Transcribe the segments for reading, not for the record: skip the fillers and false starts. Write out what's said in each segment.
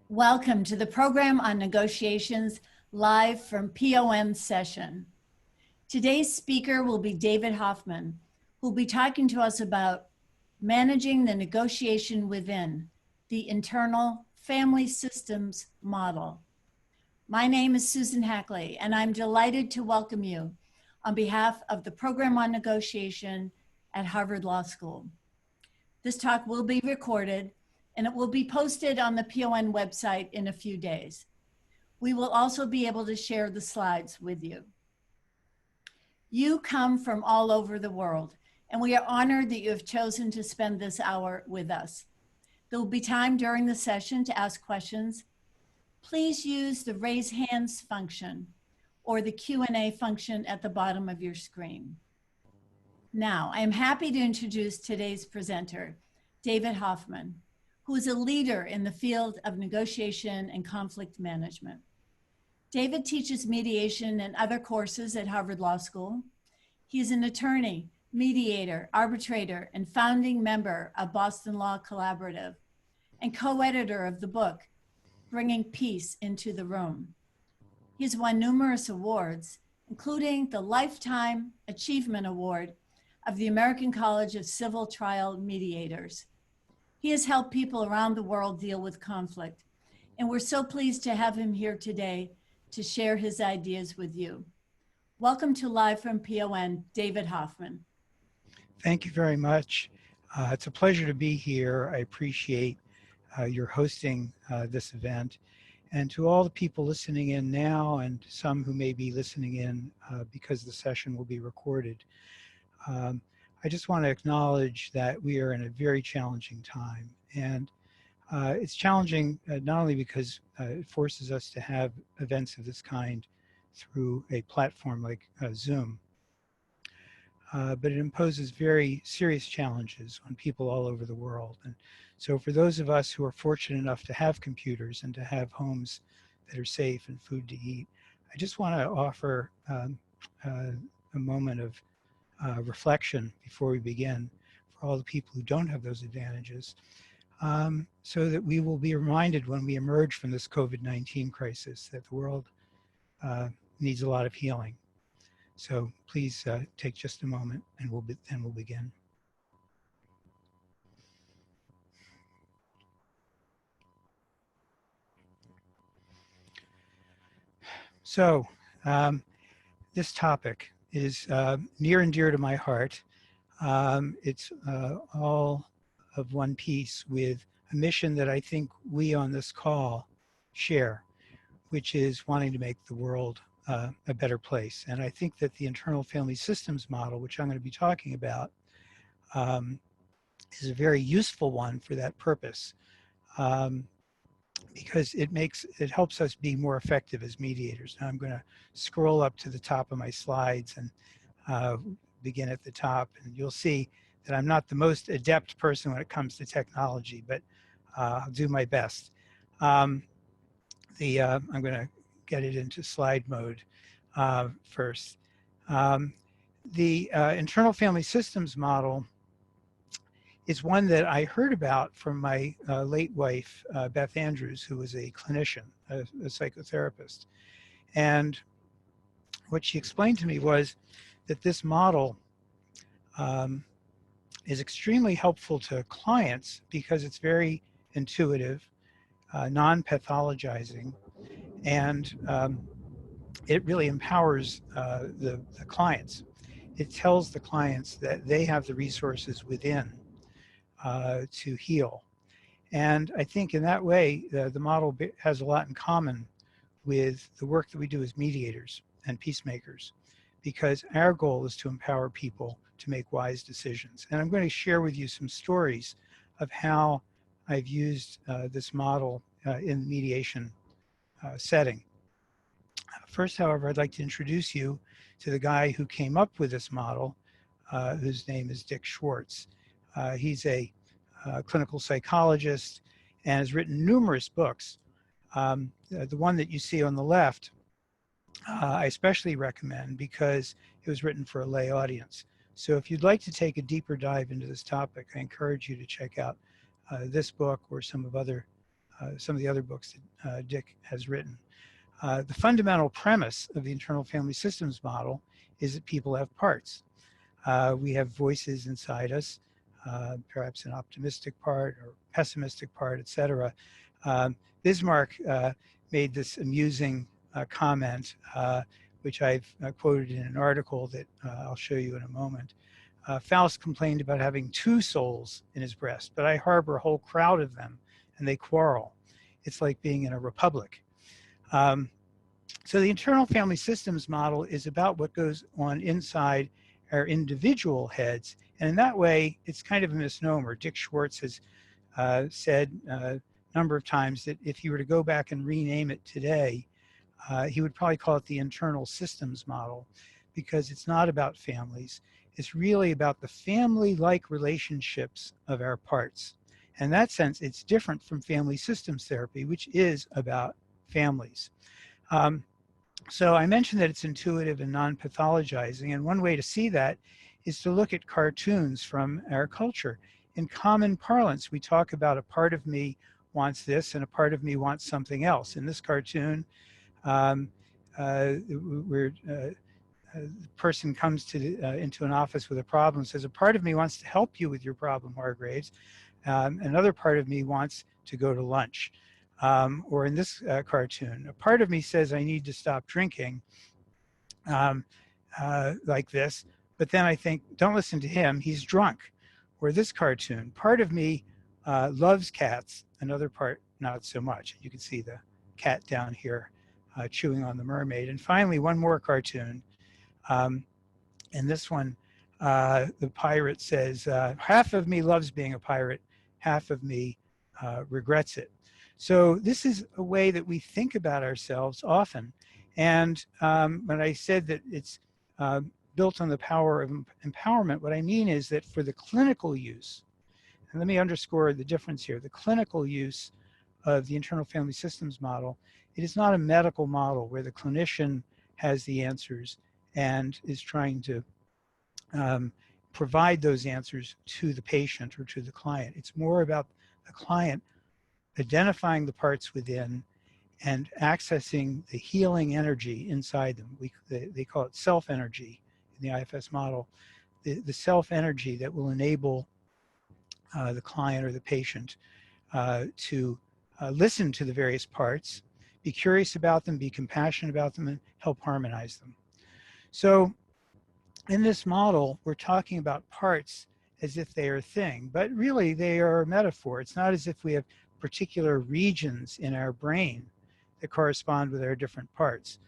Welcome to the program on negotiations, live from POM session. Today's speaker will be David Hoffman, who will be talking to us about managing the negotiation within the internal family systems model. My name is Susan Hackley, and I'm delighted to welcome you on behalf of the program on negotiation at Harvard Law School. This talk will be recorded and it will be posted on the PON website in a few days. We will also be able to share the slides with you. You come from all over the world, and we are honored that you have chosen to spend this hour with us. There will be time during the session to ask questions. Please use the raise hands function or the Q&A function at the bottom of your screen. Now, I am happy to introduce today's presenter, David Hoffman, who is a leader in the field of negotiation and conflict management. David teaches mediation and other courses at Harvard Law School. He is an attorney, mediator, arbitrator, and founding member of Boston Law Collaborative, and co-editor of the book, Bringing Peace into the Room. He has won numerous awards, including the Lifetime Achievement Award of the American College of Civil Trial Mediators. He has helped people around the world deal with conflict, and we're so pleased to have him here today to share his ideas with you. Welcome to Live from PON, David Hoffman. Thank you very much. It's a pleasure to be here. I appreciate your hosting this event. And to all the people listening in now and some who may be listening in because the session will be recorded, I just want to acknowledge that we are in a very challenging time. And it's challenging not only because it forces us to have events of this kind through a platform like Zoom, but it imposes very serious challenges on people all over the world. And so for those of us who are fortunate enough to have computers and to have homes that are safe and food to eat, I just want to offer a moment of reflection before we begin for all the people who don't have those advantages, so that we will be reminded when we emerge from this COVID-19 crisis that the world needs a lot of healing. So please take just a moment and we'll begin. So this topic is near and dear to my heart. It's all of one piece with a mission that I think we on this call share, which is wanting to make the world a better place. And I think that the internal family systems model, which I'm going to be talking about, is a very useful one for that purpose, because it helps us be more effective as mediators. Now I'm going to scroll up to the top of my slides and begin at the top, and you'll see that I'm not the most adept person when it comes to technology, but I'll do my best. I'm going to get it into slide mode first. The internal family systems model is one that I heard about from my late wife, Beth Andrews, who was a clinician, a psychotherapist. And what she explained to me was that this model is extremely helpful to clients because it's very intuitive, non-pathologizing, and it really empowers the clients. It tells the clients that they have the resources within to heal. And I think in that way, the model has a lot in common with the work that we do as mediators and peacemakers, because our goal is to empower people to make wise decisions. And I'm going to share with you some stories of how I've used this model in the mediation setting. First, however, I'd like to introduce you to the guy who came up with this model, whose name is Dick Schwartz. He's a clinical psychologist and has written numerous books. The one that you see on the left, I especially recommend because it was written for a lay audience. So if you'd like to take a deeper dive into this topic, I encourage you to check out this book or some of other some of the other books that Dick has written. The fundamental premise of the internal family systems model is that people have parts. We have voices inside us, perhaps an optimistic part or pessimistic part, etc. Bismarck made this amusing comment, which I've quoted in an article that I'll show you in a moment. Faust complained about having 2 souls in his breast, but I harbor a whole crowd of them, and they quarrel. It's like being in a republic. So the internal family systems model is about what goes on inside our individual heads, and in that way, it's kind of a misnomer. Dick Schwartz has said a number of times that if you were to go back and rename it today, he would probably call it the internal systems model, because it's not about families. It's really about the family-like relationships of our parts. In that sense, it's different from family systems therapy, which is about families. So I mentioned that it's intuitive and non-pathologizing, and one way to see that is to look at cartoons from our culture. In common parlance, we talk about a part of me wants this and a part of me wants something else. In this cartoon, the person comes to into an office with a problem and says, a part of me wants to help you with your problem, Hargraves. Another part of me wants to go to lunch. Or in this cartoon, a part of me says I need to stop drinking, like this, but then I think, don't listen to him, he's drunk. Or this cartoon, part of me loves cats, another part not so much. You can see the cat down here chewing on the mermaid. And finally, one more cartoon. In this one, the pirate says, half of me loves being a pirate, half of me regrets it. So this is a way that we think about ourselves often. And when I said that it's built on the power of empowerment, what I mean is that for the clinical use, and let me underscore the difference here, the clinical use of the internal family systems model, it is not a medical model where the clinician has the answers and is trying to provide those answers to the patient or to the client. It's more about the client identifying the parts within and accessing the healing energy inside them. They call it self-energy in the IFS model, the self-energy that will enable the client or the patient to listen to the various parts, be curious about them, be compassionate about them, and help harmonize them. So in this model, we're talking about parts as if they are a thing, but really they are a metaphor. It's not as if we have particular regions in our brain that correspond with our different parts.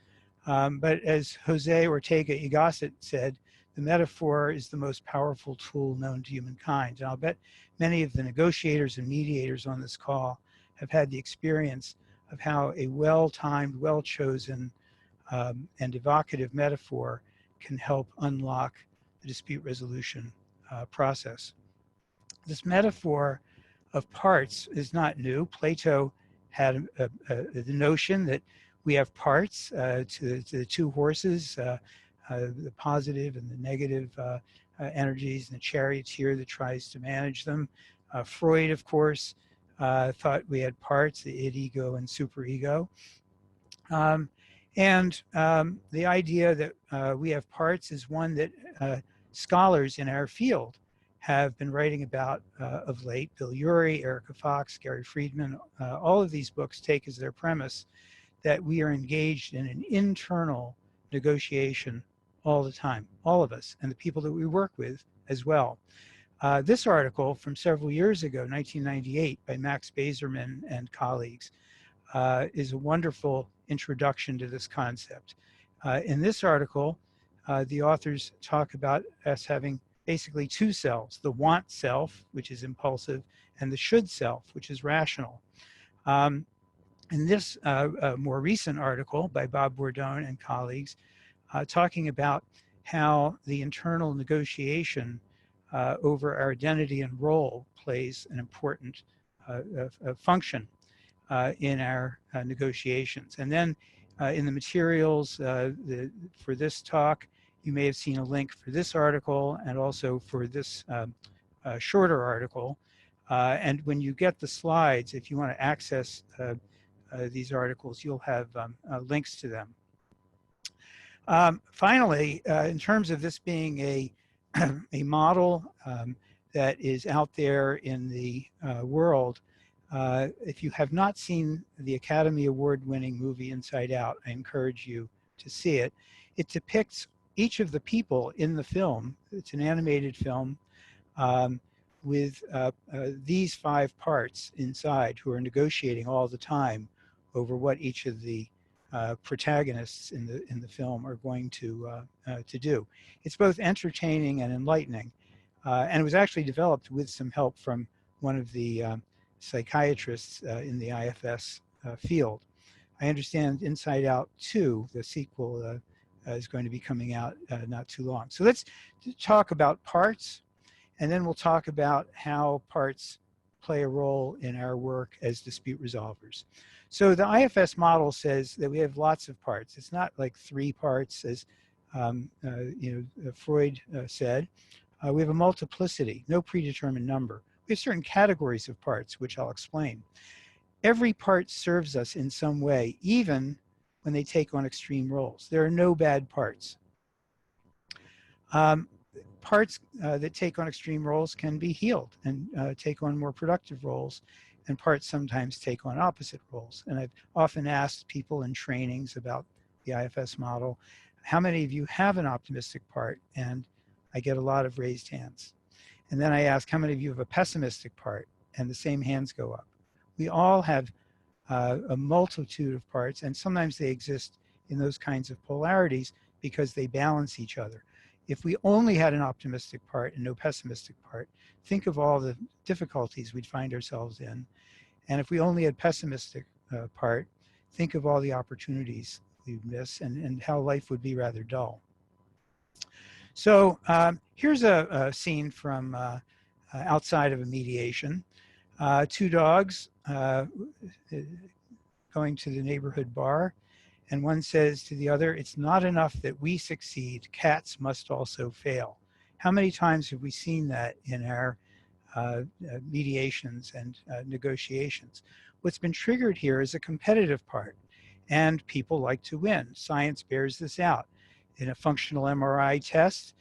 But as Jose Ortega y Gasset said, the metaphor is the most powerful tool known to humankind. And I'll bet many of the negotiators and mediators on this call have had the experience of how a well-timed, well-chosen, and evocative metaphor can help unlock the dispute resolution process. This metaphor of parts is not new. Plato had the notion that we have parts to the 2 horses, the positive and the negative energies, and the charioteer that tries to manage them. Freud, of course, thought we had parts, the id, ego, and superego. The idea that we have parts is one that scholars in our field have been writing about of late. Bill Urey, Erica Fox, Gary Friedman, all of these books take as their premise that we are engaged in an internal negotiation all the time, all of us, and the people that we work with as well. This article from several years ago, 1998, by Max Bazerman and colleagues, is a wonderful introduction to this concept. In this article, the authors talk about us having basically 2 selves, the want self, which is impulsive, and the should self, which is rational. In this more recent article by Bob Bordone and colleagues, talking about how the internal negotiation over our identity and role plays an important function in our negotiations. And then in the materials for this talk, you may have seen a link for this article and also for this shorter article And when you get the slides, if you want to access these articles, you'll have links to them. Finally, in terms of this being a model that is out there in the world, if you have not seen the Academy Award-winning movie Inside Out, I encourage you to see it. It depicts each of the people in the film. It's an animated film with these 5 parts inside who are negotiating all the time over what each of the protagonists in the film are going to do. It's both entertaining and enlightening, and it was actually developed with some help from one of the psychiatrists in the IFS field. I understand Inside Out 2, the sequel, is going to be coming out not too long. So let's talk about parts, and then we'll talk about how parts play a role in our work as dispute resolvers. So the IFS model says that we have lots of parts. It's not like 3 parts, as Freud said. We have a multiplicity, no predetermined number. We have certain categories of parts, which I'll explain. Every part serves us in some way, even when they take on extreme roles. There are no bad parts. Parts that take on extreme roles can be healed and take on more productive roles, and parts sometimes take on opposite roles. And I've often asked people in trainings about the IFS model, how many of you have an optimistic part? And I get a lot of raised hands. And then I ask, how many of you have a pessimistic part? And the same hands go up. We all have a multitude of parts, and sometimes they exist in those kinds of polarities because they balance each other. If we only had an optimistic part and no pessimistic part, think of all the difficulties we'd find ourselves in. And if we only had pessimistic part, think of all the opportunities we'd miss and how life would be rather dull. So here's a scene from outside of a mediation. 2 dogs going to the neighborhood bar, and one says to the other, "It's not enough that we succeed, cats must also fail." How many times have we seen that in our mediations and negotiations? What's been triggered here is a competitive part, and people like to win. Science bears this out. In a functional MRI test,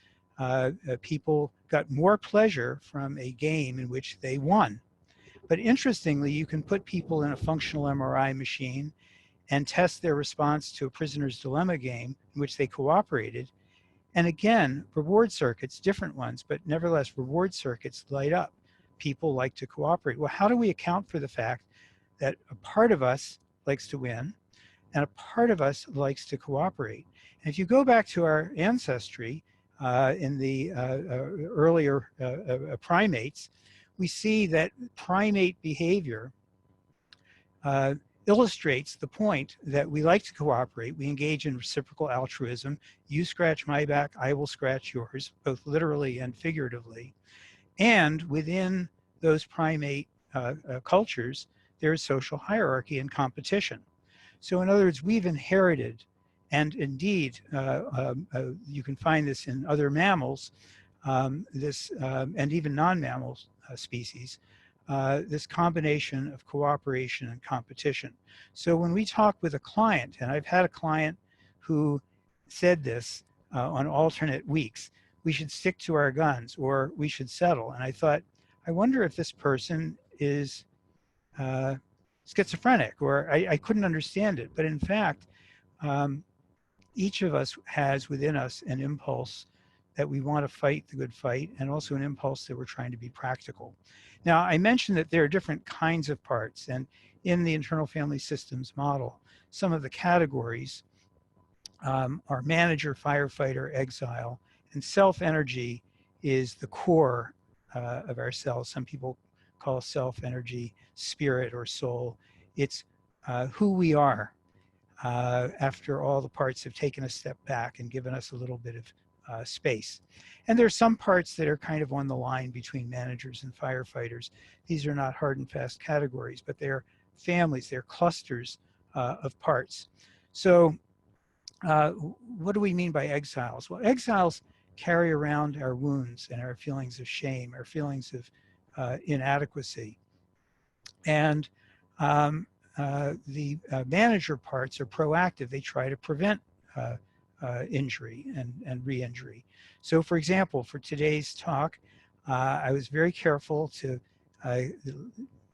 people got more pleasure from a game in which they won. But interestingly, you can put people in a functional MRI machine and test their response to a prisoner's dilemma game in which they cooperated. And again, reward circuits, different ones, but nevertheless, reward circuits light up. People like to cooperate. Well, how do we account for the fact that a part of us likes to win and a part of us likes to cooperate? And if you go back to our ancestry in the earlier primates, we see that primate behavior illustrates the point that we like to cooperate. We engage in reciprocal altruism. You scratch my back, I will scratch yours, both literally and figuratively. And within those primate cultures, there is social hierarchy and competition. So in other words, we've inherited, and indeed, you can find this in other mammals, and even non-mammal species, this combination of cooperation and competition. So when we talk with a client, and I've had a client who said this on alternate weeks, we should stick to our guns or we should settle. And I thought, I wonder if this person is schizophrenic, or I couldn't understand it. But in fact, each of us has within us an impulse that we want to fight the good fight, and also an impulse that we're trying to be practical. Now, I mentioned that there are different kinds of parts, and in the internal family systems model, some of the categories are manager, firefighter, exile, and self-energy is the core of ourselves. Some people call self-energy spirit or soul. It's who we are after all the parts have taken a step back and given us a little bit of space. And there's some parts that are kind of on the line between managers and firefighters. These are not hard and fast categories, but they're families, they're clusters of parts. So what do we mean by exiles? Well, exiles carry around our wounds and our feelings of shame, our feelings of inadequacy. And the manager parts are proactive. They try to prevent injury and re-injury. So for example, for today's talk, I was very careful to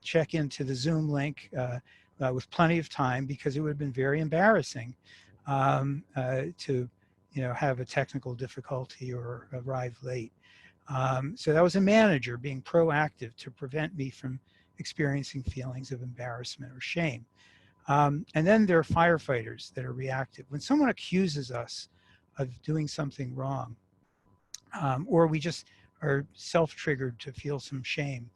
check into the Zoom link with plenty of time, because it would have been very embarrassing to have a technical difficulty or arrive late. So that was a manager being proactive to prevent me from experiencing feelings of embarrassment or shame. And then there are firefighters that are reactive. When someone accuses us of doing something wrong, or we just are self-triggered to feel some shame,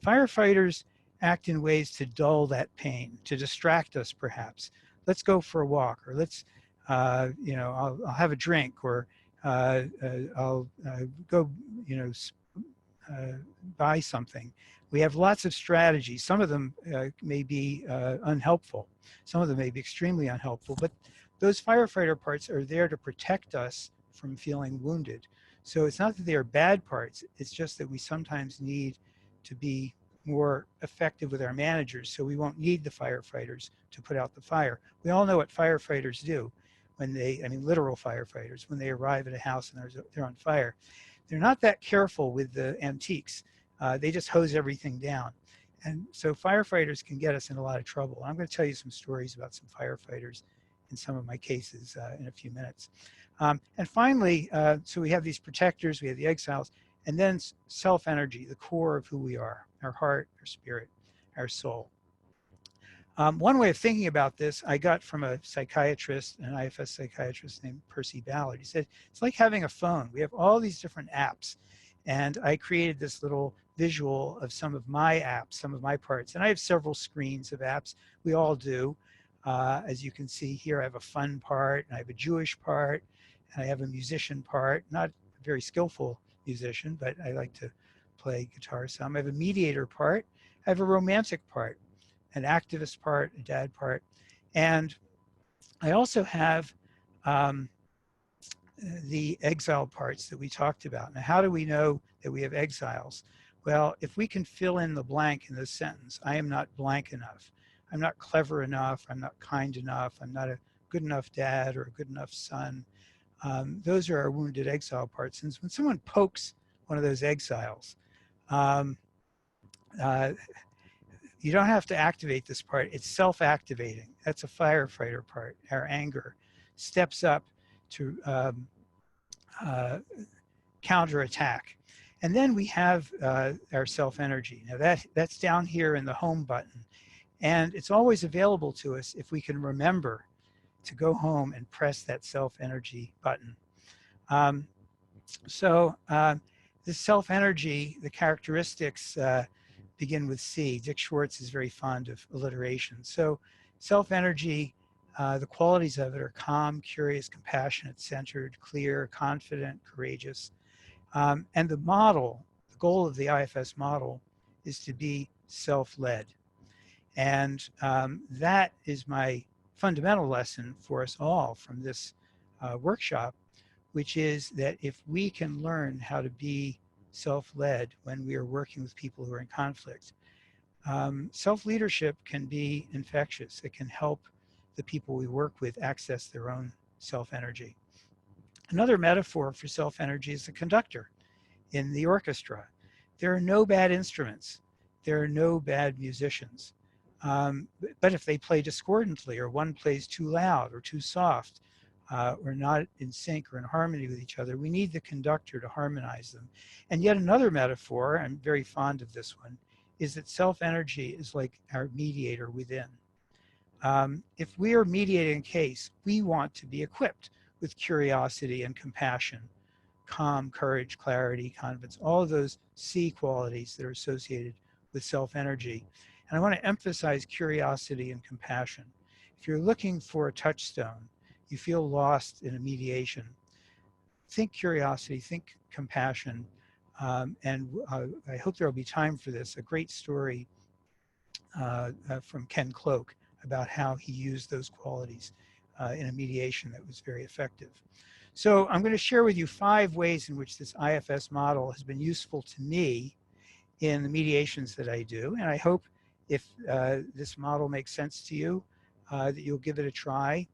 firefighters act in ways to dull that pain, to distract us perhaps. Let's go for a walk, or let's, I'll have a drink, or I'll go, buy something. We have lots of strategies. Some of them may be unhelpful. Some of them may be extremely unhelpful, but those firefighter parts are there to protect us from feeling wounded. So it's not that they are bad parts, it's just that we sometimes need to be more effective with our managers, so we won't need the firefighters to put out the fire. We all know what firefighters do when they, literal firefighters, when they arrive at a house and they're on fire. They're not that careful with the antiques. They just hose everything down. And so firefighters can get us in a lot of trouble. I'm going to tell you some stories about some firefighters in some of my cases in a few minutes. And finally, so we have these protectors, we have the exiles, and then self-energy, the core of who we are, our heart, our spirit, our soul. One way of thinking about this, I got from a psychiatrist, an IFS psychiatrist named Percy Ballard. He said, it's like having a phone. We have all these different apps. And I created this little visual of some of my apps, some of my parts. And I have several screens of apps. We all do. As you can see here, I have a fun part, and I have a Jewish part, and I have a musician part. Not a very skillful musician, but I like to play guitar some. I have a mediator part. I have a romantic part, an activist part, a dad part. And I also have the exile parts that we talked about. Now, how do we know that we have exiles? Well, if we can fill in the blank in this sentence, I am not blank enough. I'm not clever enough. I'm not kind enough. I'm not a good enough dad or a good enough son. Those are our wounded exile parts. And when someone pokes one of those exiles, you don't have to activate this part. It's self-activating. That's a firefighter part. Our anger steps up to counterattack. And then we have our self-energy. Now that's down here in the home button. And it's always available to us if we can remember to go home and press that self-energy button. This self-energy, the characteristics begin with C. Dick Schwartz is very fond of alliteration. So self-energy, the qualities of it are calm, curious, compassionate, centered, clear, confident, courageous. And the model, the goal of the IFS model is to be self-led. And that is my fundamental lesson for us all from this workshop, which is that if we can learn how to be self-led when we are working with people who are in conflict, self-leadership can be infectious. It can help the people we work with access their own self-energy. Another metaphor for self-energy is the conductor in the orchestra. There are no bad instruments. There are no bad musicians. But if they play discordantly, or one plays too loud or too soft, or not in sync or in harmony with each other, we need the conductor to harmonize them. And yet another metaphor, I'm very fond of this one, is that self-energy is like our mediator within. If we are mediating a case, we want to be equipped with curiosity and compassion, calm, courage, clarity, confidence, all of those C qualities that are associated with self-energy. And I want to emphasize curiosity and compassion. If you're looking for a touchstone, you feel lost in a mediation, think curiosity, think compassion, and I hope there will be time for this. A great story from Ken Cloak about how he used those qualities in a mediation that was very effective. So I'm going to share with you 5 ways in which this IFS model has been useful to me in the mediations that I do. And I hope if this model makes sense to you, that you'll give it a try.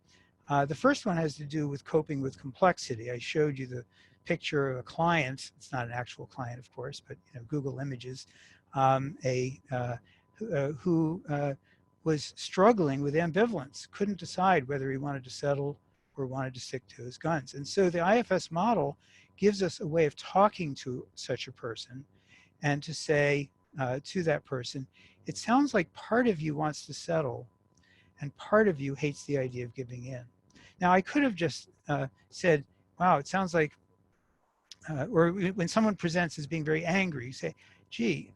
The first one has to do with coping with complexity. I showed you the picture of a client. It's not an actual client, of course, but Google Images, who was struggling with ambivalence, couldn't decide whether he wanted to settle or wanted to stick to his guns. And so the IFS model gives us a way of talking to such a person and to say to that person, it sounds like part of you wants to settle and part of you hates the idea of giving in. Now, I could have just said, wow, it sounds like, or when someone presents as being very angry, you say, gee,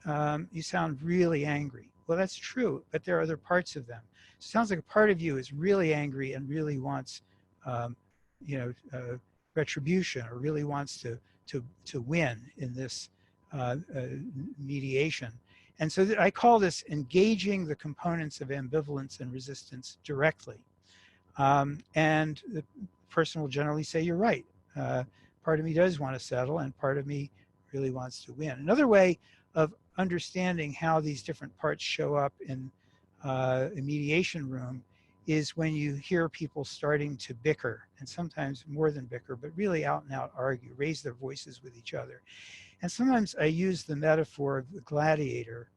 you sound really angry. Well, that's true, but there are other parts of them. So it sounds like a part of you is really angry and really wants, retribution, or really wants to win in this mediation. And so I call this engaging the components of ambivalence and resistance directly. And the person will generally say, you're right. Part of me does want to settle and part of me really wants to win. Another way of understanding how these different parts show up in a mediation room is when you hear people starting to bicker, and sometimes more than bicker, but really out and out argue, raise their voices with each other. And sometimes I use the metaphor of the gladiator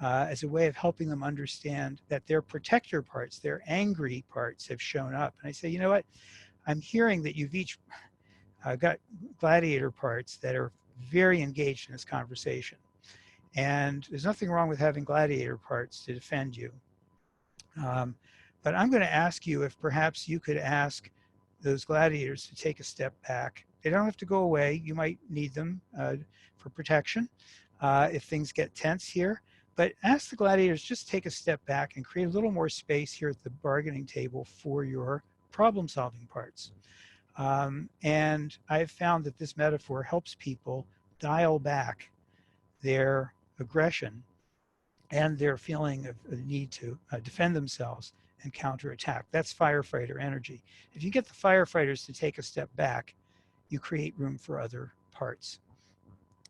as a way of helping them understand that their protector parts, their angry parts have shown up. And I say, you know what? I'm hearing that you've each got gladiator parts that are very engaged in this conversation. And there's nothing wrong with having gladiator parts to defend you. But I'm going to ask you if perhaps you could ask those gladiators to take a step back. They don't have to go away. You might need them for protection if things get tense here. But ask the gladiators just take a step back and create a little more space here at the bargaining table for your problem-solving parts. And I've found that this metaphor helps people dial back their aggression and their feeling of a need to defend themselves and counterattack. That's firefighter energy. If you get the firefighters to take a step back, you create room for other parts.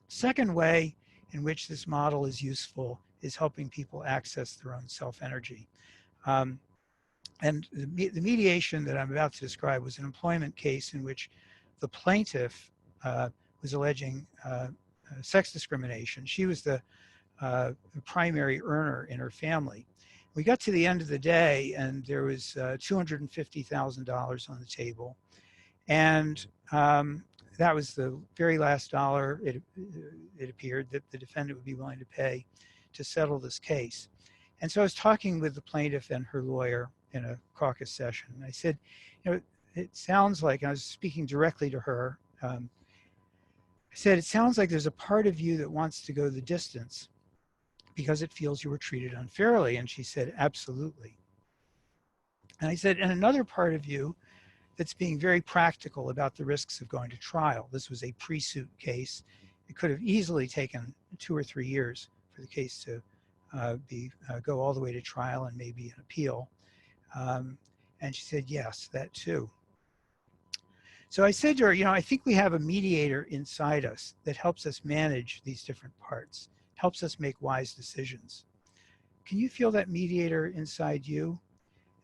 Second way in which this model is useful is helping people access their own self-energy. And the mediation that I'm about to describe was an employment case in which the plaintiff was alleging sex discrimination. She was the primary earner in her family. We got to the end of the day and there was $250,000 on the table. And that was the very last dollar it appeared that the defendant would be willing to pay to settle this case. And so I was talking with the plaintiff and her lawyer in a caucus session. And I said, it sounds like, and I was speaking directly to her, I said, it sounds like there's a part of you that wants to go the distance because it feels you were treated unfairly. And she said, absolutely. And I said, and another part of you that's being very practical about the risks of going to trial. This was a pre-suit case. It could have easily taken 2 or 3 years for the case to go all the way to trial and maybe an appeal. And she said, yes, that too. So I said to her, I think we have a mediator inside us that helps us manage these different parts, helps us make wise decisions. Can you feel that mediator inside you?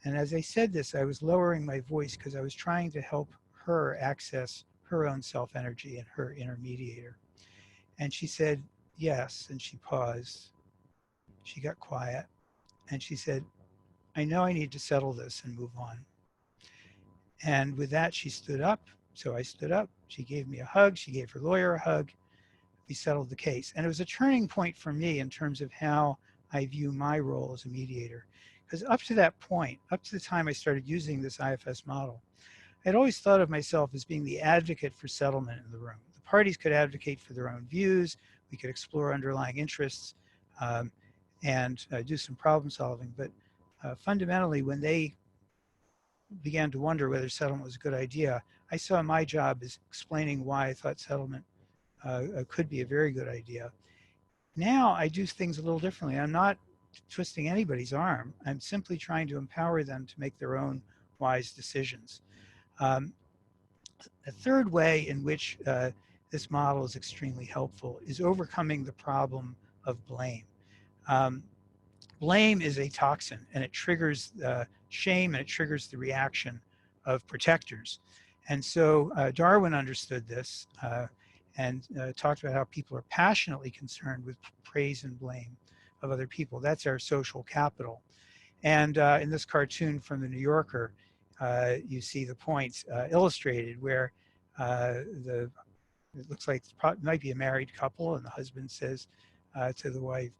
And as I said this, I was lowering my voice because I was trying to help her access her own self-energy and her inner mediator. And she said, yes, and she paused. She got quiet and she said, I know I need to settle this and move on. And with that, she stood up. So I stood up. She gave me a hug. She gave her lawyer a hug. We settled the case. And it was a turning point for me in terms of how I view my role as a mediator. Because up to that point, up to the time I started using this IFS model, I'd always thought of myself as being the advocate for settlement in the room. The parties could advocate for their own views. We could explore underlying interests and do some problem solving. But fundamentally, when they began to wonder whether settlement was a good idea, I saw my job as explaining why I thought settlement could be a very good idea. Now I do things a little differently. I'm not twisting anybody's arm. I'm simply trying to empower them to make their own wise decisions. A third way in which this model is extremely helpful is overcoming the problem of blame. Um, Blame is a toxin, and it triggers shame, and it triggers the reaction of protectors. And so Darwin understood this and talked about how people are passionately concerned with praise and blame of other people. That's our social capital. And in this cartoon from the New Yorker, you see the points illustrated where it looks like it might be a married couple, and the husband says to the wife,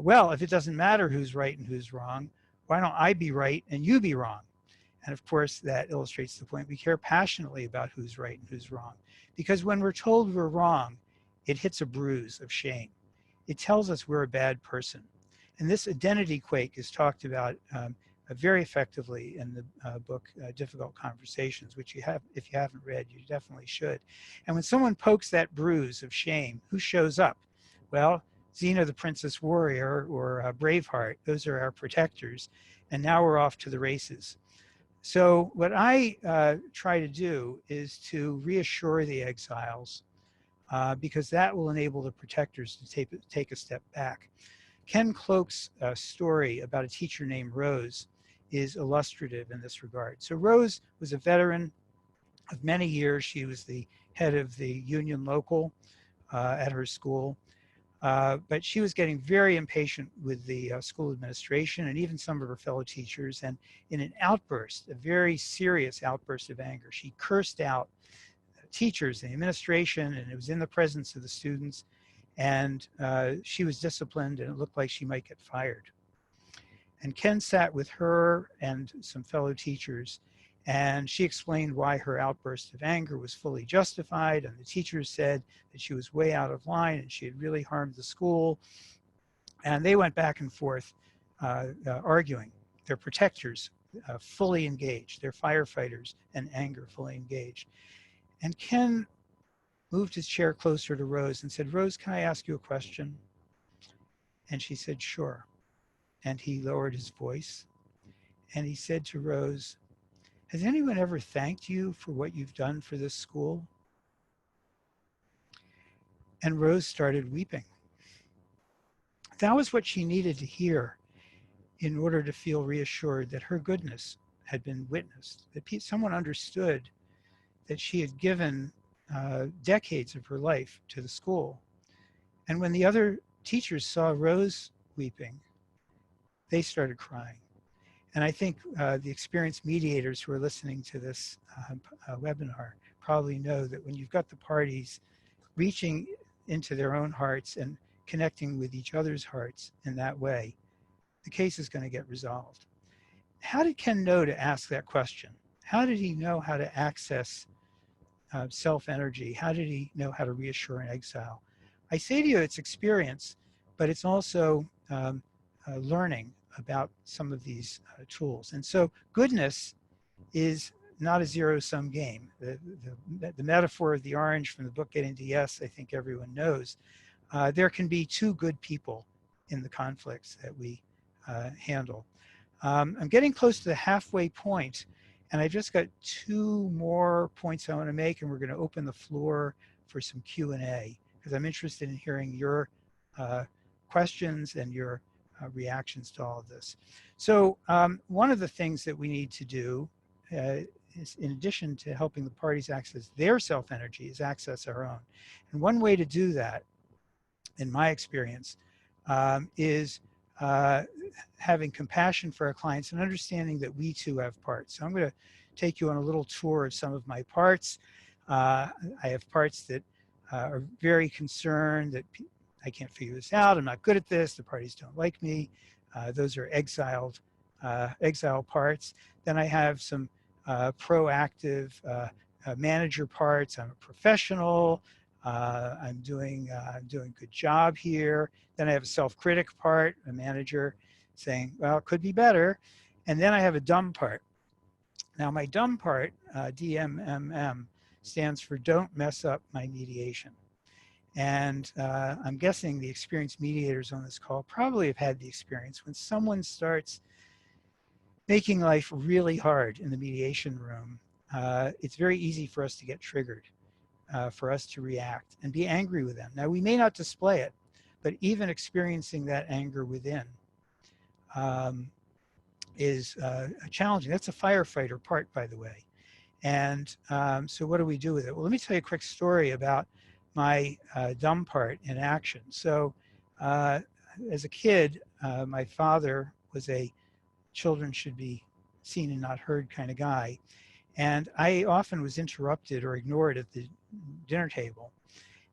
well, if it doesn't matter who's right and who's wrong, why don't I be right and you be wrong? And of course, that illustrates the point. We care passionately about who's right and who's wrong, because when we're told we're wrong, it hits a bruise of shame. It tells us we're a bad person. And this identity quake is talked about very effectively in the book Difficult Conversations, which you have, if you haven't read, you definitely should. And when someone pokes that bruise of shame, who shows up? Well, Xena the Princess Warrior or Braveheart, those are our protectors. And now we're off to the races. So what I try to do is to reassure the exiles because that will enable the protectors to take a step back. Ken Cloke's story about a teacher named Rose is illustrative in this regard. So Rose was a veteran of many years. She was the head of the union local at her school. But she was getting very impatient with the school administration and even some of her fellow teachers. And in an outburst, a very serious outburst of anger, she cursed out teachers and the administration, and it was in the presence of the students. And she was disciplined, and it looked like she might get fired. And Ken sat with her and some fellow teachers, and she explained why her outburst of anger was fully justified. And the teachers said that she was way out of line and she had really harmed the school. And they went back and forth arguing. Their protectors fully engaged, their firefighters and anger fully engaged. And Ken moved his chair closer to Rose and said, Rose, can I ask you a question? And she said, sure. And he lowered his voice and he said to Rose, has anyone ever thanked you for what you've done for this school? And Rose started weeping. That was what she needed to hear in order to feel reassured that her goodness had been witnessed, that someone understood that she had given decades of her life to the school. And when the other teachers saw Rose weeping, they started crying. And I think the experienced mediators who are listening to this webinar probably know that when you've got the parties reaching into their own hearts and connecting with each other's hearts in that way, the case is going to get resolved. How did Ken know to ask that question? How did he know how to access self-energy? How did he know how to reassure an exile? I say to you, it's experience, but it's also learning about some of these tools. And so goodness is not a zero-sum game. The metaphor of the orange from the book Getting to Yes, I think everyone knows. There can be two good people in the conflicts that we handle. I'm getting close to the halfway point, and I've just got two more points I want to make, and we're going to open the floor for some Q&A, because I'm interested in hearing your questions and your reactions to all of this. So one of the things that we need to do is, in addition to helping the parties access their self-energy, is access our own. And one way to do that, in my experience, is having compassion for our clients and understanding that we too have parts. So I'm going to take you on a little tour of some of my parts. I have parts that are very concerned that I can't figure this out, I'm not good at this, the parties don't like me. Those are exile parts. Then I have some proactive manager parts. I'm a professional. I'm doing a good job here. Then I have a self-critic part, a manager saying, well, it could be better. And then I have a dumb part. Now my dumb part, DMMM, stands for don't mess up my mediation. And I'm guessing the experienced mediators on this call probably have had the experience when someone starts making life really hard in the mediation room. It's very easy for us to get triggered, for us to react and be angry with them. Now, we may not display it, but even experiencing that anger within is challenging. That's a firefighter part, by the way. And so what do we do with it? Well, let me tell you a quick story about my dumb part in action. So as a kid, my father was a children should be seen and not heard kind of guy. And I often was interrupted or ignored at the dinner table.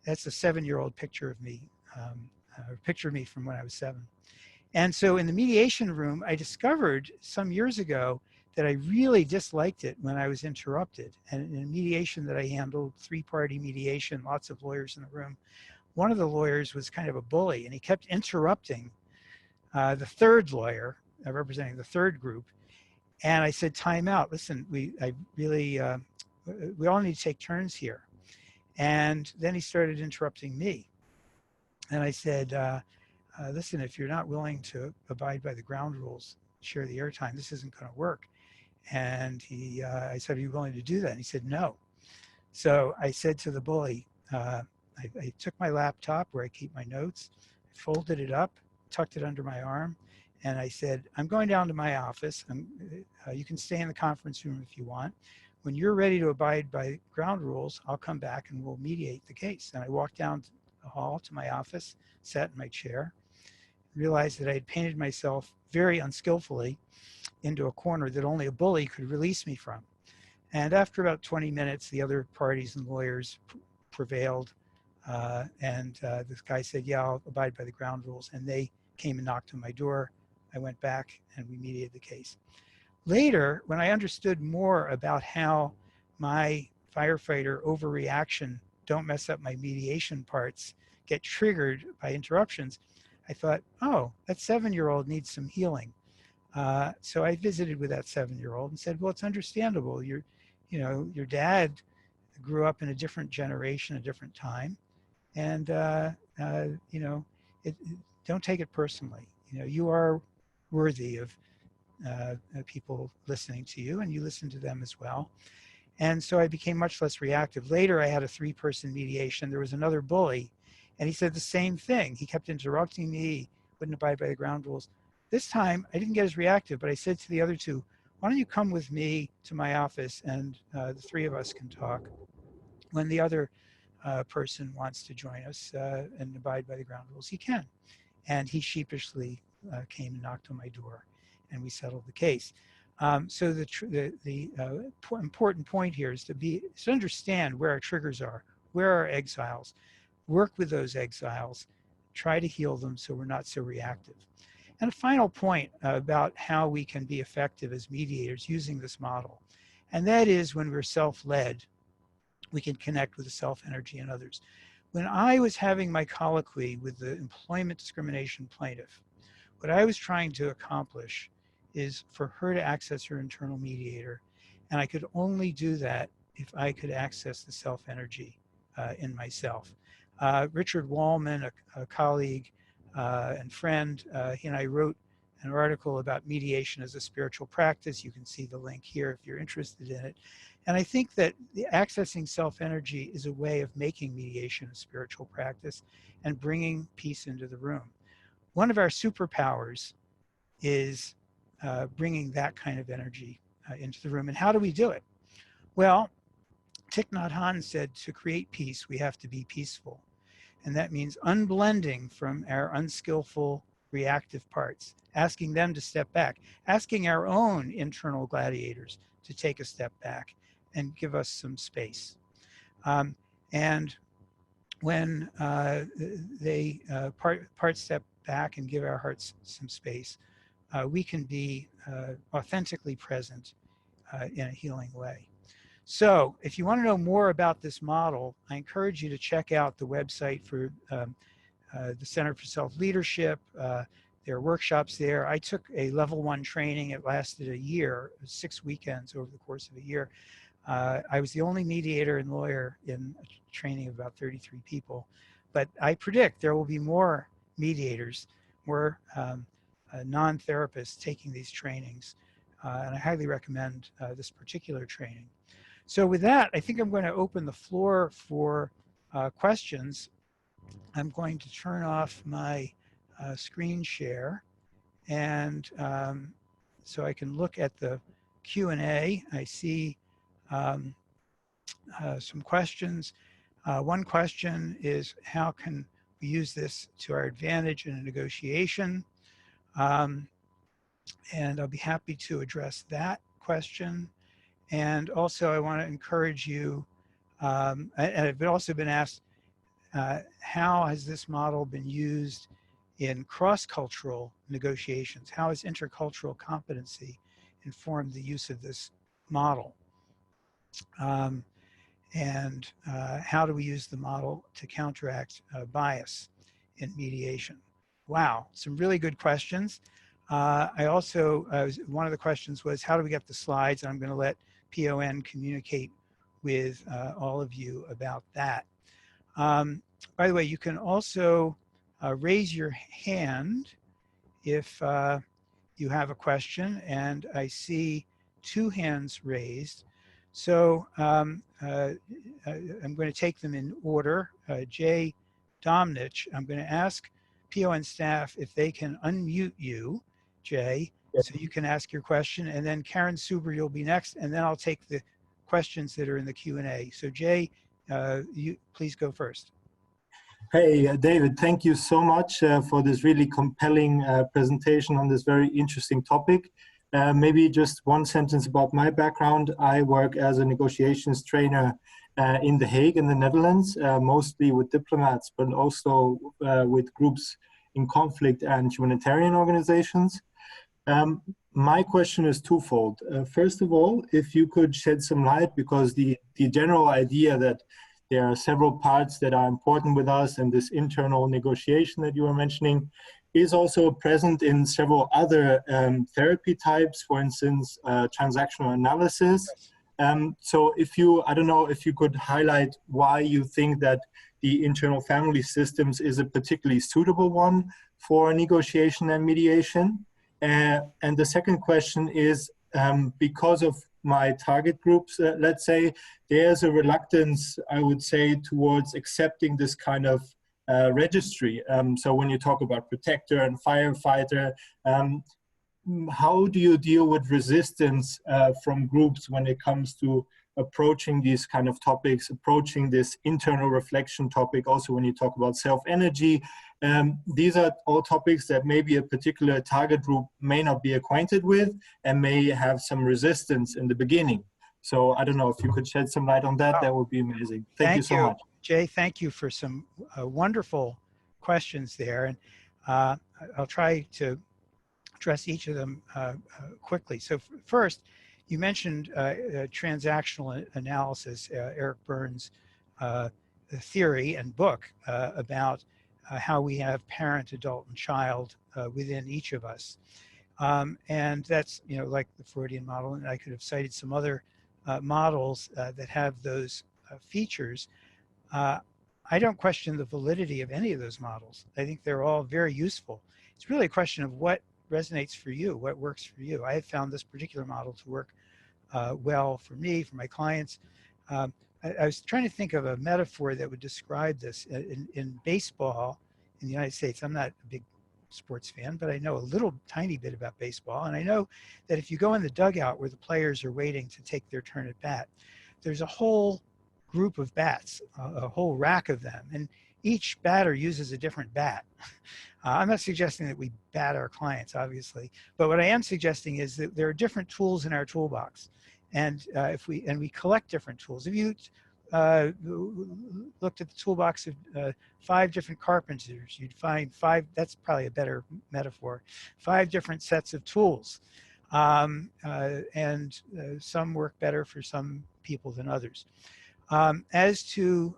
That's a 7-year-old picture of me, a picture of me from when I was 7. And so in the mediation room, I discovered some years ago that I really disliked it when I was interrupted. And in a mediation that I handled, 3-party mediation, lots of lawyers in the room, one of the lawyers was kind of a bully, and he kept interrupting the third lawyer, representing the third group. And I said, time out. Listen, we all need to take turns here. And then he started interrupting me. And I said, listen, if you're not willing to abide by the ground rules, share the airtime, this isn't going to work. And I said, are you willing to do that? And he said, no. So I said to the bully, I took my laptop where I keep my notes, folded it up, tucked it under my arm, and I said, I'm going down to my office. You can stay in the conference room if you want. When you're ready to abide by ground rules, I'll come back and we'll mediate the case. And I walked down the hall to my office, sat in my chair, realized that I had painted myself very unskillfully into a corner that only a bully could release me from. And after about 20 minutes, the other parties and lawyers prevailed. This guy said, yeah, I'll abide by the ground rules. And they came and knocked on my door. I went back and we mediated the case. Later, when I understood more about how my firefighter overreaction, don't mess up my mediation parts, get triggered by interruptions, I thought, oh, that 7-year-old needs some healing. So I visited with that 7-year-old and said, well, it's understandable. Your dad grew up in a different generation, a different time. And, don't take it personally. You are worthy of people listening to you, and you listen to them as well. And so I became much less reactive. Later, I had a 3-person mediation. There was another bully, and he said the same thing. He kept interrupting me, he wouldn't abide by the ground rules. This time, I didn't get as reactive, but I said to the other two, why don't you come with me to my office and the 3 of us can talk. When the other person wants to join us and abide by the ground rules, he can. And he sheepishly came and knocked on my door, and we settled the case. So the important point here is to understand where our triggers are, where our exiles, work with those exiles, try to heal them so we're not so reactive. And a final point about how we can be effective as mediators using this model, and that is when we're self-led, we can connect with the self-energy in others. When I was having my colloquy with the employment discrimination plaintiff, what I was trying to accomplish is for her to access her internal mediator, and I could only do that if I could access the self-energy in myself. Richard Wallman, a colleague and friend, he and I wrote an article about mediation as a spiritual practice. You can see the link here if you're interested in it. And I think that accessing self-energy is a way of making mediation a spiritual practice and bringing peace into the room. One of our superpowers is bringing that kind of energy into the room. And how do we do it? Well, Thich Nhat Hanh said, to create peace, we have to be peaceful. And that means unblending from our unskillful reactive parts, asking them to step back, asking our own internal gladiators to take a step back and give us some space. And when they part step back and give our hearts some space, we can be authentically present in a healing way. So if you want to know more about this model, I encourage you to check out the website for the Center for Self-Leadership. There are workshops there. I took a level 1 training. It lasted a year, 6 weekends over the course of a year. I was the only mediator and lawyer in a training of about 33 people. But I predict there will be more mediators, more non-therapists taking these trainings. And I highly recommend this particular training. So with that, I think I'm going to open the floor for questions. I'm going to turn off my screen share, and so I can look at the Q&A. I see some questions. One question is, how can we use this to our advantage in a negotiation? And I'll be happy to address that question. And also, I want to encourage you, and I've also been asked, how has this model been used in cross-cultural negotiations? How has intercultural competency informed the use of this model? And how do we use the model to counteract bias in mediation? Wow, some really good questions. I also, one of the questions was, how do we get the slides? And I'm going to let PON communicate with all of you about that. By the way, you can also raise your hand if you have a question, and I see 2 hands raised. So I'm going to take them in order. Jay Domnich, I'm going to ask PON staff if they can unmute you, Jay, so you can ask your question, and then Karen Suber, you'll be next, and then I'll take the questions that are in the Q&A. So Jay, you please go first. Hey, David, thank you so much for this really compelling presentation on this very interesting topic. Maybe just one sentence about my background. I work as a negotiations trainer in The Hague in the Netherlands, mostly with diplomats, but also with groups in conflict and humanitarian organizations. My question is twofold. First of all, if you could shed some light, because the general idea that there are several parts that are important with us, and this internal negotiation that you were mentioning is also present in several other therapy types, for instance, transactional analysis. So if you, I don't know if you could highlight why you think that the internal family systems is a particularly suitable one for negotiation and mediation. And the second question is, because of my target groups, let's say, there's a reluctance, I would say, towards accepting this kind of registry. So when you talk about protector and firefighter, how do you deal with resistance from groups when it comes to approaching these kind of topics, approaching this internal reflection topic, also when you talk about self-energy? These are all topics that maybe a particular target group may not be acquainted with and may have some resistance in the beginning. So I don't know if you could shed some light on that, that would be amazing. Thank you so much. Jay, thank you for some wonderful questions there. And I'll try to address each of them quickly. So first, you mentioned transactional analysis, Eric Burns' theory and book about how we have parent, adult, and child within each of us. And that's, you know, like the Freudian model, and I could have cited some other models that have those features. I don't question the validity of any of those models. I think they're all very useful. It's really a question of what resonates for you, what works for you. I have found this particular model to work well for me, for my clients. I was trying to think of a metaphor that would describe this. In baseball in the United States, I'm not a big sports fan, but I know a little tiny bit about baseball. And I know that if you go in the dugout where the players are waiting to take their turn at bat, there's a whole group of bats, a whole rack of them. And each batter uses a different bat. I'm not suggesting that we bat our clients, obviously, but what I am suggesting is that there are different tools in our toolbox. And we collect different tools. If you looked at the toolbox of 5 different carpenters, you'd find 5, that's probably a better metaphor, 5 different sets of tools. And some work better for some people than others. As to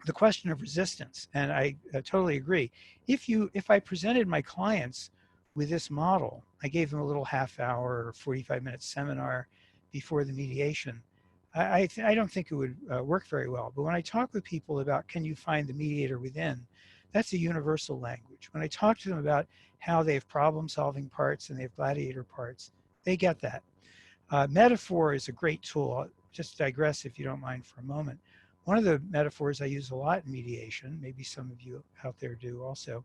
the question of resistance, and I totally agree. If I presented my clients with this model, I gave them a little half-hour or 45-minute seminar before the mediation, I don't think it would work very well. But when I talk with people about, can you find the mediator within, that's a universal language. When I talk to them about how they have problem-solving parts and they have gladiator parts, they get that. Metaphor is a great tool. I'll just digress, if you don't mind, for a moment. One of the metaphors I use a lot in mediation, maybe some of you out there do also,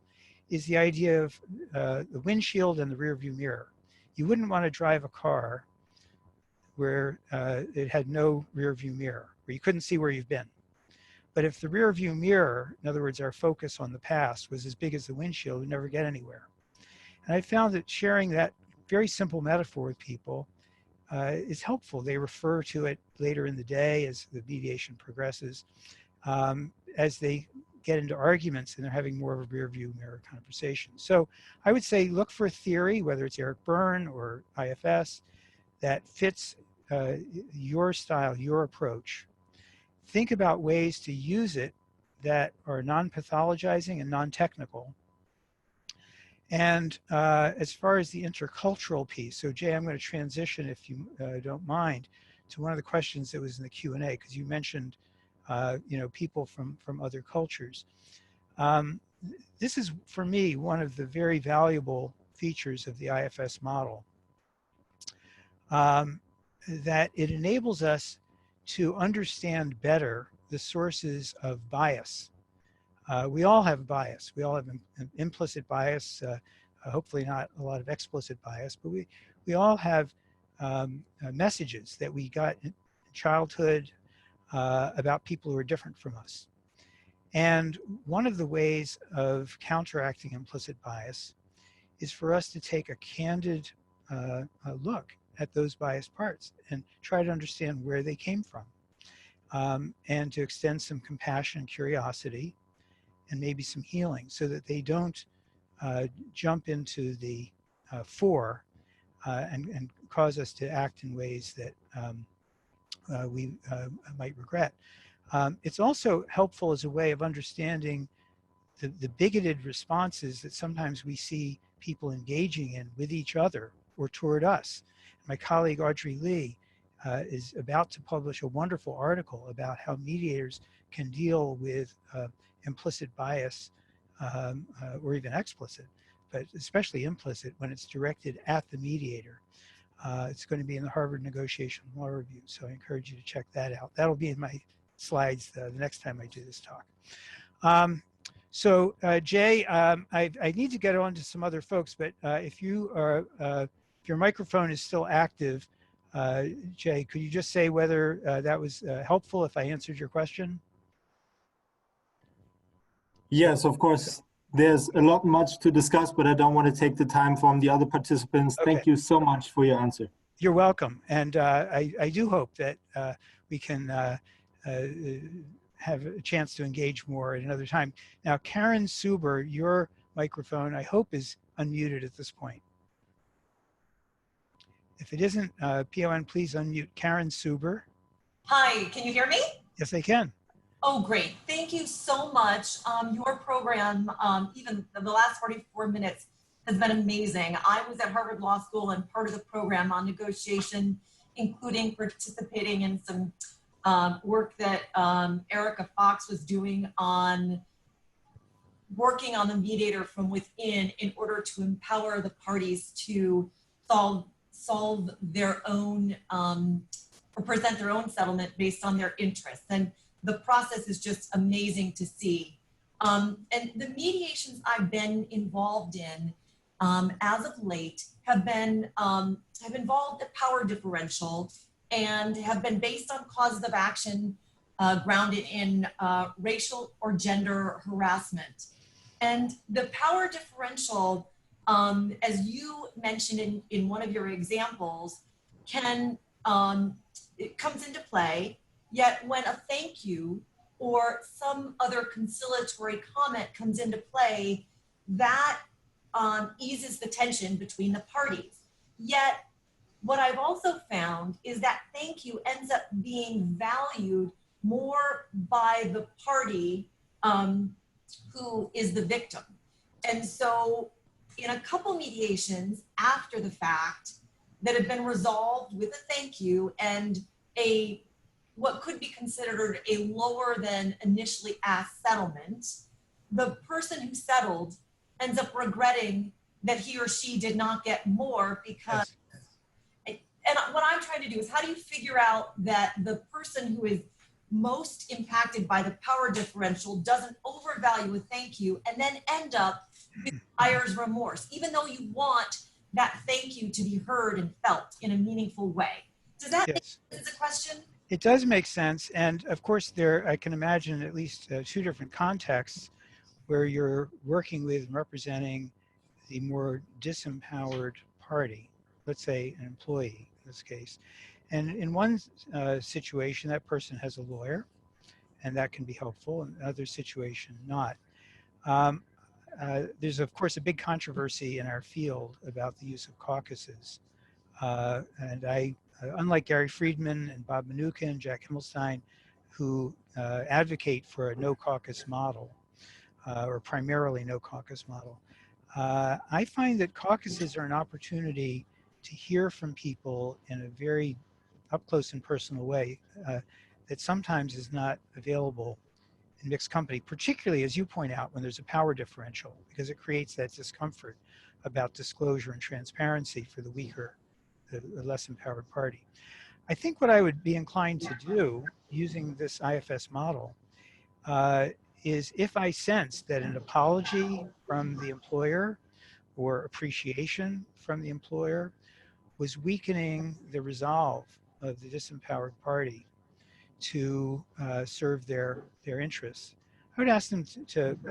is the idea of the windshield and the rear view mirror. You wouldn't want to drive a car where it had no rear view mirror, where you couldn't see where you've been. But if the rear view mirror, in other words, our focus on the past, was as big as the windshield, we'd never get anywhere. And I found that sharing that very simple metaphor with people is helpful. They refer to it later in the day as the mediation progresses, as they get into arguments and they're having more of a rear view mirror conversation. So I would say look for a theory, whether it's Eric Berne or IFS, that fits your style, your approach. Think about ways to use it that are non-pathologizing and non-technical. And as far as the intercultural piece, so Jay, I'm going to transition, if you don't mind, to one of the questions that was in the Q&A, because you mentioned people from other cultures. This is, for me, one of the very valuable features of the IFS model, that it enables us to understand better the sources of bias. We all have bias. We all have an implicit bias, hopefully not a lot of explicit bias, but we all have messages that we got in childhood about people who are different from us. And one of the ways of counteracting implicit bias is for us to take a candid look at those biased parts and try to understand where they came from, and to extend some compassion and curiosity and maybe some healing so that they don't jump into the fore and cause us to act in ways that we might regret. It's also helpful as a way of understanding the bigoted responses that sometimes we see people engaging in with each other or toward us. My colleague Audrey Lee is about to publish a wonderful article about how mediators can deal with implicit bias, or even explicit, but especially implicit when it's directed at the mediator. It's going to be in the Harvard Negotiation Law Review, so I encourage you to check that out. That'll be in my slides the next time I do this talk. Jay, I need to get on to some other folks, but if your microphone is still active, Jay, could you just say whether that was helpful if I answered your question? Yes, of course. There's a lot much to discuss, but I don't want to take the time from the other participants. Okay. Thank you so much for your answer. You're welcome. And I do hope that we can have a chance to engage more at another time. Now, Karen Suber, your microphone, I hope, is unmuted at this point. If it isn't, PON, please unmute Karen Suber. Hi, can you hear me? Yes, I can. Oh, great. Thank you so much. Your program, even the last 44 minutes, has been amazing. I was at Harvard Law School and part of the program on negotiation, including participating in some work that Erica Fox was doing on working on the mediator from within in order to empower the parties to solve their own or present their own settlement based on their interests. And the process is just amazing to see. And the mediations I've been involved in as of late have involved a power differential and have been based on causes of action grounded in racial or gender harassment. And the power differential, as you mentioned in one of your examples, it comes into play, yet when a thank you or some other conciliatory comment comes into play, that eases the tension between the parties. Yet, what I've also found is that thank you ends up being valued more by the party who is the victim. And so in a couple mediations after the fact that have been resolved with a thank you and what could be considered a lower than initially asked settlement, the person who settled ends up regretting that he or she did not get more because, yes. And what I'm trying to do is how do you figure out that the person who is most impacted by the power differential doesn't overvalue a thank you and then end up with buyer's remorse, even though you want that thank you to be heard and felt in a meaningful way. Does that make Yes. sense as a question? It does make sense. And of course, I can imagine at least two different contexts where you're working with and representing the more disempowered party, let's say an employee in this case. And in one situation, that person has a lawyer, and that can be helpful. In another situation, not. There's, of course, a big controversy in our field about the use of caucuses. And unlike Gary Friedman and Bob Manuka and Jack Himmelstein, who advocate for a no caucus model, or primarily no caucus model, I find that caucuses are an opportunity to hear from people in a very up close and personal way that sometimes is not available in mixed company, particularly, as you point out, when there's a power differential, because it creates that discomfort about disclosure and transparency for the weaker, the less empowered party. I think what I would be inclined to do using this IFS model is if I sense that an apology from the employer or appreciation from the employer was weakening the resolve of the disempowered party to serve their interests, I would ask them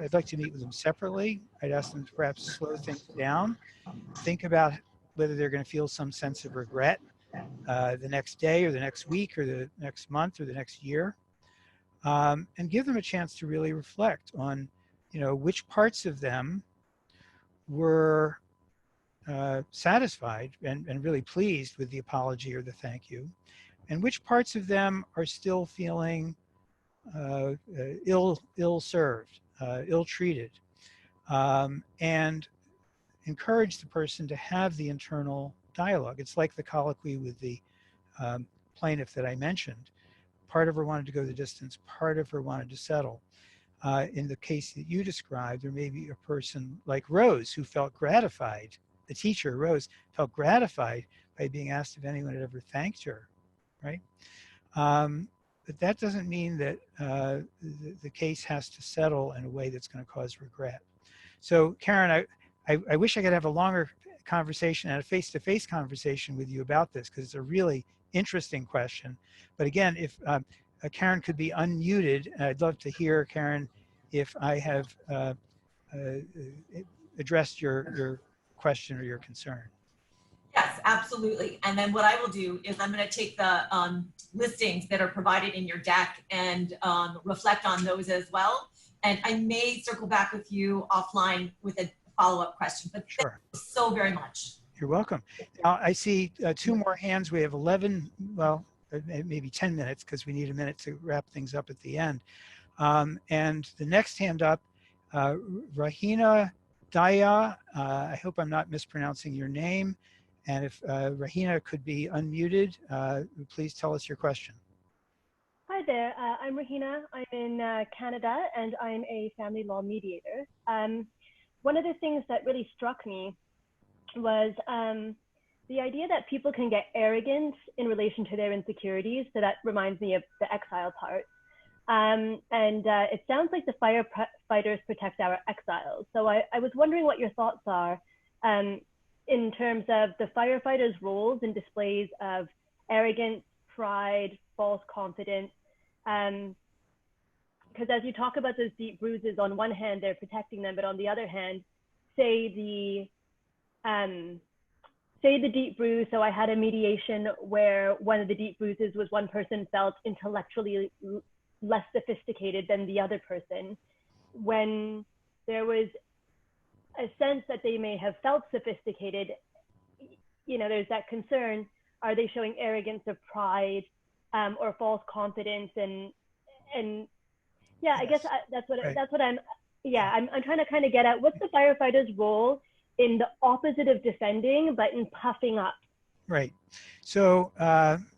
I'd like to meet with them separately. I'd ask them to perhaps slow things down, think about whether they're going to feel some sense of regret the next day or the next week or the next month or the next year, and give them a chance to really reflect on, which parts of them were satisfied and really pleased with the apology or the thank you, and which parts of them are still feeling ill-served, ill-treated, and encourage the person to have the internal dialogue. It's like the colloquy with the plaintiff that I mentioned. Part of her wanted to go the distance, part of her wanted to settle. In the case that you described, there may be a person like Rose who felt gratified, the teacher, Rose, felt gratified by being asked if anyone had ever thanked her, right? But that doesn't mean that the case has to settle in a way that's going to cause regret. So Karen, I wish I could have a longer conversation and a face-to-face conversation with you about this, because it's a really interesting question. But again, if Karen could be unmuted, I'd love to hear, Karen, if I have addressed your question or your concern. Yes, absolutely. And then what I will do is I'm going to take the listings that are provided in your deck and reflect on those as well. And I may circle back with you offline with a follow-up question, but Sure. Thank you so very much. You're welcome. Now I see two more hands. We have 11, well, maybe 10 minutes, because we need a minute to wrap things up at the end. And the next hand up, Rahina Daya, I hope I'm not mispronouncing your name. And if Rahina could be unmuted, please tell us your question. Hi there, I'm Rahina. I'm in Canada, and I'm a family law mediator. One of the things that really struck me was the idea that people can get arrogant in relation to their insecurities. So that reminds me of the exile part. It sounds like the firefighters protect our exiles. So I was wondering what your thoughts are in terms of the firefighters' roles and displays of arrogance, pride, false confidence. Because as you talk about those deep bruises, on one hand, they're protecting them, but on the other hand, say the deep bruise. So I had a mediation where one of the deep bruises was one person felt intellectually less sophisticated than the other person, when there was a sense that they may have felt sophisticated. There's that concern: are they showing arrogance or pride, or false confidence? And yeah, I guess that's what I'm trying to kind of get at. What's the firefighter's role in the opposite of defending, but in puffing up? Right. So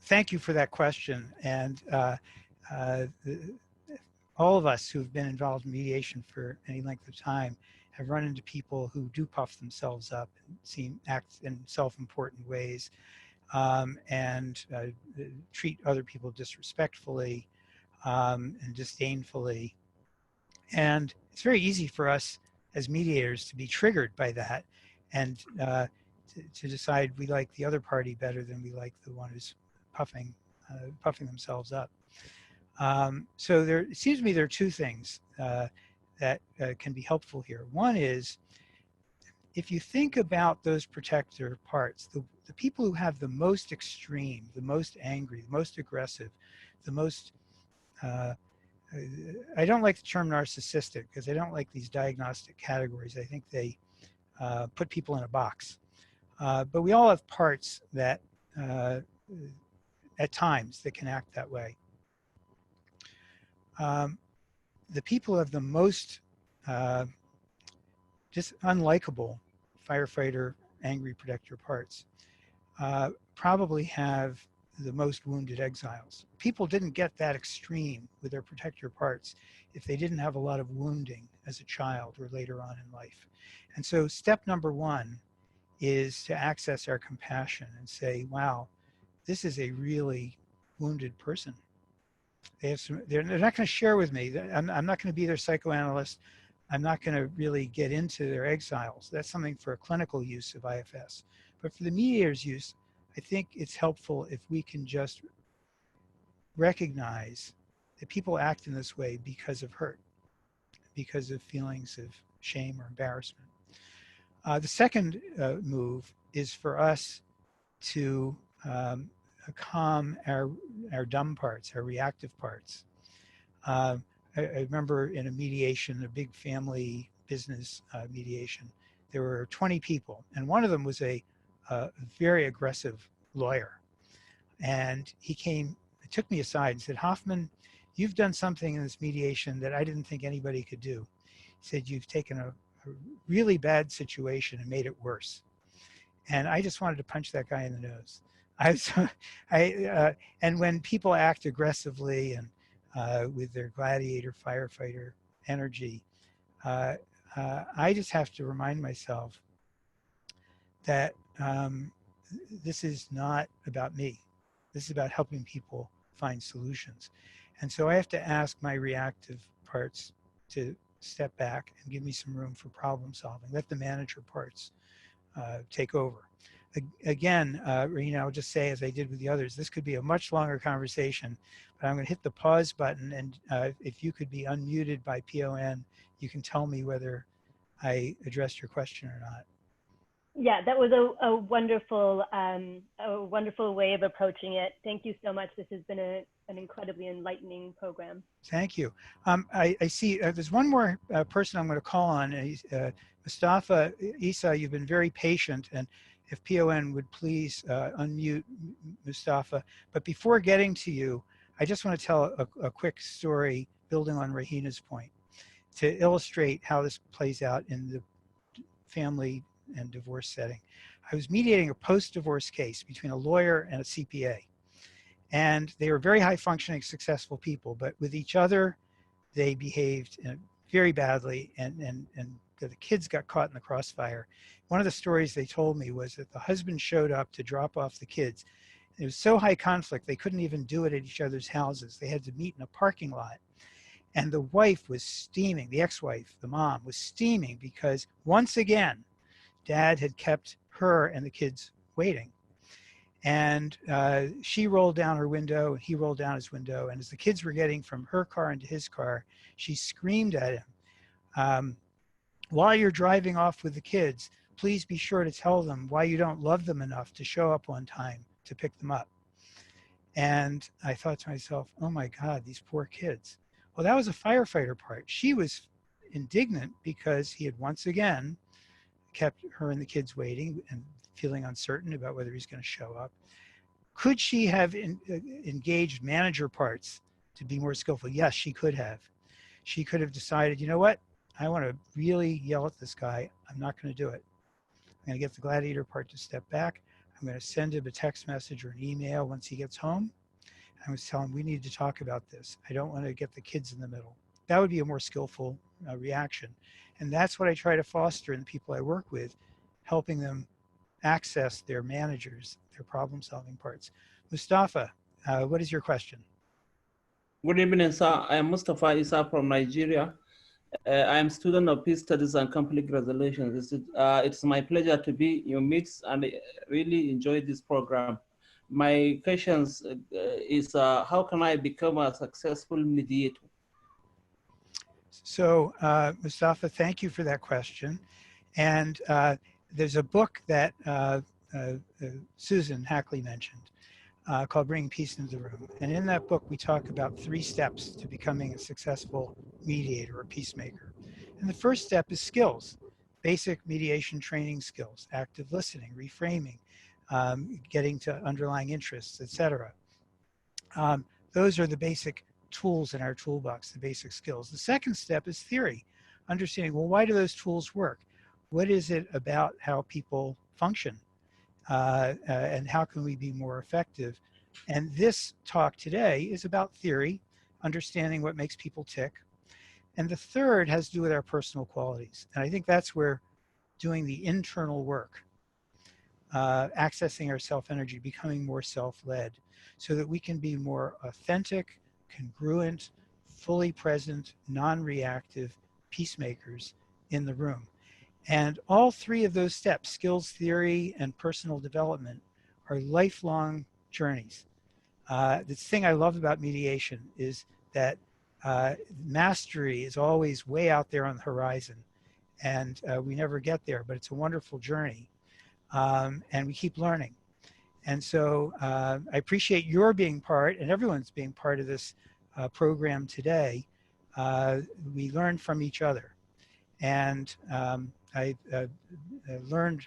thank you for that question. And all of us who've been involved in mediation for any length of time have run into people who do puff themselves up and act in self-important ways, and treat other people disrespectfully, and disdainfully. And it's very easy for us as mediators to be triggered by that and to decide we like the other party better than we like the one who's puffing themselves up. So it seems to me there are two things that can be helpful here. One is, if you think about those protector parts, the people who have the most extreme, the most angry, the most aggressive, the most, I don't like the term narcissistic because I don't like these diagnostic categories. I think they put people in a box. But we all have parts that, at times, that can act that way. The people who have the most just unlikable firefighter, angry protector parts probably have the most wounded exiles. People didn't get that extreme with their protector parts if they didn't have a lot of wounding as a child or later on in life. And so step number one is to access our compassion and say, wow, this is a really wounded person. They have some, they're not going to share with me. I'm not going to be their psychoanalyst. I'm not going to really get into their exiles. That's something for a clinical use of IFS. But for the mediator's use, I think it's helpful if we can just recognize that people act in this way because of hurt, because of feelings of shame or embarrassment. The second move is for us to calm our dumb parts, our reactive parts. I remember in a mediation, a big family business mediation, there were 20 people, and one of them was a very aggressive lawyer. And he took me aside and said, Hoffman, you've done something in this mediation that I didn't think anybody could do. He said, you've taken a really bad situation and made it worse. And I just wanted to punch that guy in the nose. And when people act aggressively and with their gladiator firefighter energy, I just have to remind myself that this is not about me. This is about helping people find solutions. And so I have to ask my reactive parts to step back and give me some room for problem solving. Let the manager parts take over. Again, Rena, I'll just say, as I did with the others, this could be a much longer conversation, but I'm going to hit the pause button, and if you could be unmuted by PON, you can tell me whether I addressed your question or not. Yeah, that was a wonderful way of approaching it. Thank you so much. This has been an incredibly enlightening program. Thank you. I see there's one more person I'm going to call on. Mustafa Isa, you've been very patient, and if PON would please unmute Mustafa. But before getting to you, I just want to tell a quick story building on Rahina's point to illustrate how this plays out in the family and divorce setting. I was mediating a post-divorce case between a lawyer and a CPA. And they were very high-functioning, successful people, but with each other, they behaved very badly, and the kids got caught in the crossfire. One of the stories they told me was that the husband showed up to drop off the kids. It was so high conflict, they couldn't even do it at each other's houses. They had to meet in a parking lot. And the wife was steaming, the ex-wife, the mom, was steaming because once again, Dad had kept her and the kids waiting. And she rolled down her window, and he rolled down his window. And as the kids were getting from her car into his car, she screamed at him, while you're driving off with the kids, please be sure to tell them why you don't love them enough to show up on time to pick them up. And I thought to myself, oh my God, these poor kids. Well, that was a firefighter part. She was indignant because he had once again kept her and the kids waiting and feeling uncertain about whether he's going to show up. Could she have engaged manager parts to be more skillful? Yes, she could have. She could have decided, you know what? I want to really yell at this guy. I'm not going to do it. I'm going to get the gladiator part to step back. I'm going to send him a text message or an email once he gets home. I was telling him, we need to talk about this. I don't want to get the kids in the middle. That would be a more skillful reaction. And that's what I try to foster in the people I work with, helping them access their managers, their problem-solving parts. Mustafa, what is your question? Good evening, sir. I am Mustafa Isa from Nigeria. I am student of Peace Studies and Conflict Resolution. It's my pleasure to be in your midst and really enjoy this program. My questions is how can I become a successful mediator? So, Mustafa, thank you for that question. And there's a book that Susan Hackley mentioned called Bringing Peace into the Room. And in that book, we talk about 3 steps to becoming a successful mediator or peacemaker. And the first step is skills, basic mediation training skills, active listening, reframing, getting to underlying interests, etc. Those are the basic tools in our toolbox, the basic skills. The second step is theory, understanding, well, why do those tools work? What is it about how people function? And how can we be more effective? And this talk today is about theory, understanding what makes people tick. And the third has to do with our personal qualities. And I think that's where doing the internal work, accessing our self-energy, becoming more self-led, so that we can be more authentic, congruent, fully present, non-reactive peacemakers in the room. And all 3 of those steps, skills, theory, and personal development, are lifelong journeys. The thing I love about mediation is that mastery is always way out there on the horizon, and we never get there, but it's a wonderful journey, and we keep learning. And so I appreciate your being part, and everyone's being part of this program today. We learn from each other. And I learned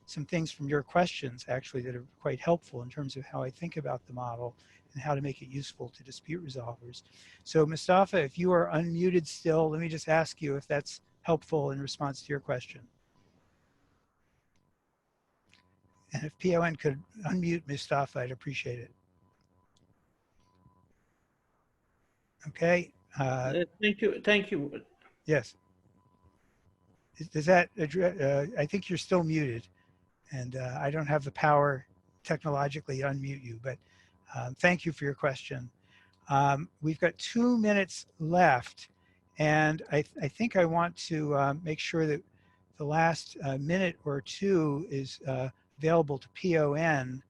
some things from your questions, actually, that are quite helpful in terms of how I think about the model and how to make it useful to dispute resolvers. So Mustafa, if you are unmuted still, let me just ask you if that's helpful in response to your question. And if PON could unmute Mustafa, I'd appreciate it. Okay. Thank you. Thank you. Yes. Does that address, I think you're still muted, and I don't have the power technologically to unmute you, but thank you for your question. We've got 2 minutes left, and I think I want to make sure that the last minute or 2 is available to PON.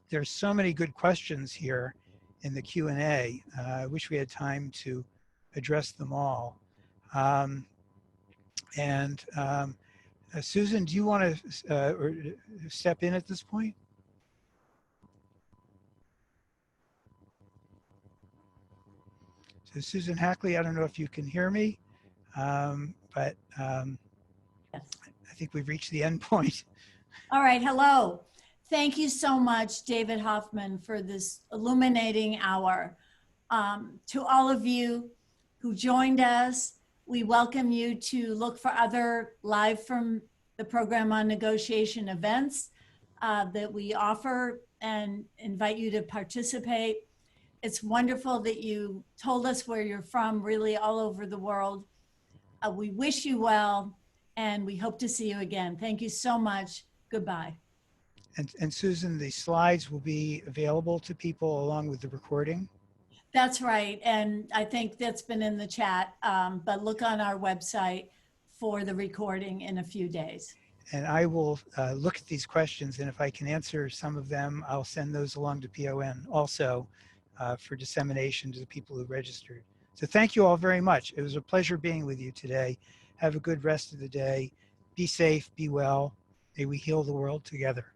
There's so many good questions here in the Q&A. I wish we had time to address them all. Susan, do you want to step in at this point? So Susan Hackley, I don't know if you can hear me, but Yes. I think we've reached the end point. All right, hello. Thank you so much, David Hoffman, for this illuminating hour. To all of you who joined us, we welcome you to look for other live from the program on negotiation events that we offer and invite you to participate. It's wonderful that you told us where you're from, really all over the world. We wish you well, and we hope to see you again. Thank you so much. Goodbye. And Susan, the slides will be available to people along with the recording? That's right. And I think that's been in the chat, but look on our website for the recording in a few days. And I will look at these questions, and if I can answer some of them, I'll send those along to PON also for dissemination to the people who registered. So thank you all very much. It was a pleasure being with you today. Have a good rest of the day. Be safe, be well. May we heal the world together.